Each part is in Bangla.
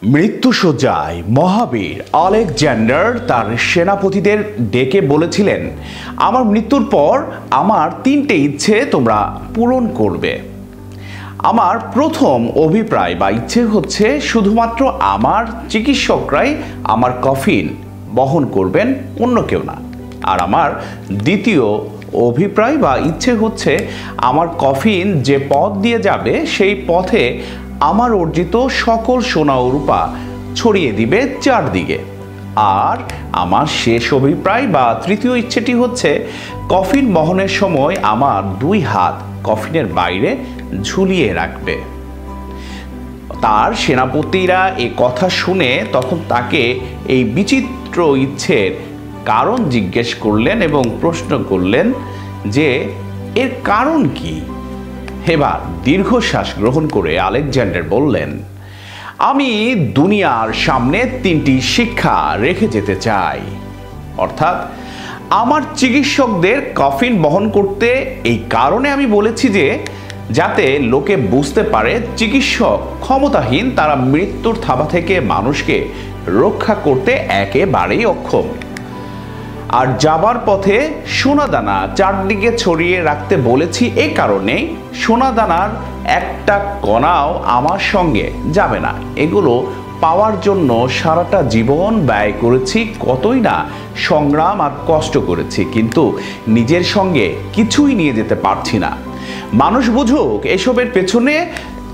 মৃত্যুশয্যায় মহাবীর আলেকজান্ডার তার সেনাপতিদের ডেকে বলেছিলেন, আমার মৃত্যুর পর আমার 3টে ইচ্ছে তোমরা পূরণ করবে। আমার প্রথম অভিপ্রায় বা ইচ্ছে হচ্ছে শুধুমাত্র আমার চিকিৎসকরাই আমার কফিন বহন করবেন, অন্য কেউ না। আর আমার দ্বিতীয় অভিপ্রায় বা ইচ্ছে হচ্ছে আমার কফিন যে পথ দিয়ে যাবে সেই পথে আমার অর্জিত সকল সোনা ও রূপা ছড়িয়ে দিবে চারদিকে। আর আমার শেষ অভিপ্রায় বা তৃতীয় ইচ্ছেটি হচ্ছে কফিন বহনের সময় আমার 2 হাত কফিনের বাইরে ঝুলিয়ে রাখবে। তার সেনাপতিরা এ কথা শুনে তখন তাকে এই বিচিত্র ইচ্ছের কারণ জিজ্ঞেস করলেন এবং প্রশ্ন করলেন যে এর কারণ কি। এবার দীর্ঘশ্বাস গ্রহণ করে আলেকজান্ডার বললেন, আমি দুনিয়ার সামনে 3টি শিক্ষা রেখে যেতে চাই। অর্থাৎ আমার চিকিৎসকদের কফিন বহন করতে এই কারণে আমি বলেছি যে যাতে লোকে বুঝতে পারে চিকিৎসক ক্ষমতাহীন, তারা মৃত্যুর থাবা থেকে মানুষকে রক্ষা করতে একেবারেই অক্ষম। আর যাবার পথে সোনাদানা চারদিকে ছড়িয়ে রাখতে বলেছি এ কারণে সোনাদানার একটা কণাও আমার সঙ্গে যাবে না। এগুলো পাওয়ার জন্য সারাটা জীবন ব্যয় করেছি, কতই না সংগ্রাম আর কষ্ট করেছি, কিন্তু নিজের সঙ্গে কিছুই নিয়ে যেতে পারছি না। মানুষ বুঝুক এসবের পেছনে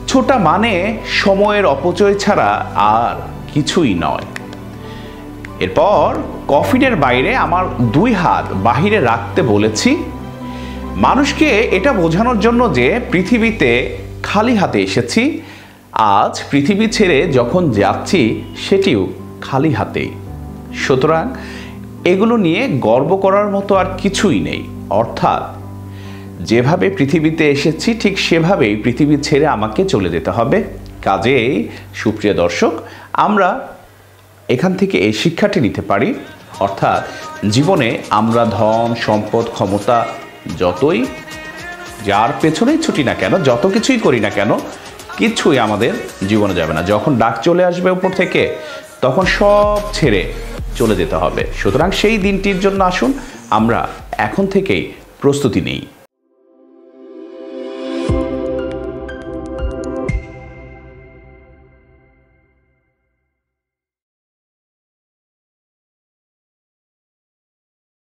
ছোটা মানে সময়ের অপচয় ছাড়া আর কিছুই নয়। এরপর কফিনের বাইরে আমার 2 হাত বাহিরে রাখতে বলেছি মানুষকে এটা বোঝানোর জন্য যে পৃথিবীতে খালি হাতে এসেছি, আজ পৃথিবী ছেড়ে যখন যাচ্ছি সেটিও খালি হাতেই। সুতরাং এগুলো নিয়ে গর্ব করার মতো আর কিছুই নেই। অর্থাৎ যেভাবে পৃথিবীতে এসেছি ঠিক সেভাবেই পৃথিবী ছেড়ে আমাকে চলে যেতে হবে। কাজেই সুপ্রিয় দর্শক, আমরা এখান থেকে এই শিক্ষাটি নিতে পারি, অর্থাৎ জীবনে আমরা ধন সম্পদ ক্ষমতা যতই যার পেছনেই ছুটি না কেন, যত কিছুই করি না কেন, কিছুই আমাদের জীবনে যাবে না। যখন ডাক চলে আসবে উপর থেকে তখন সব ছেড়ে চলে যেতে হবে। সুতরাং সেই দিনটির জন্য আসুন আমরা এখন থেকেই প্রস্তুতি নেই।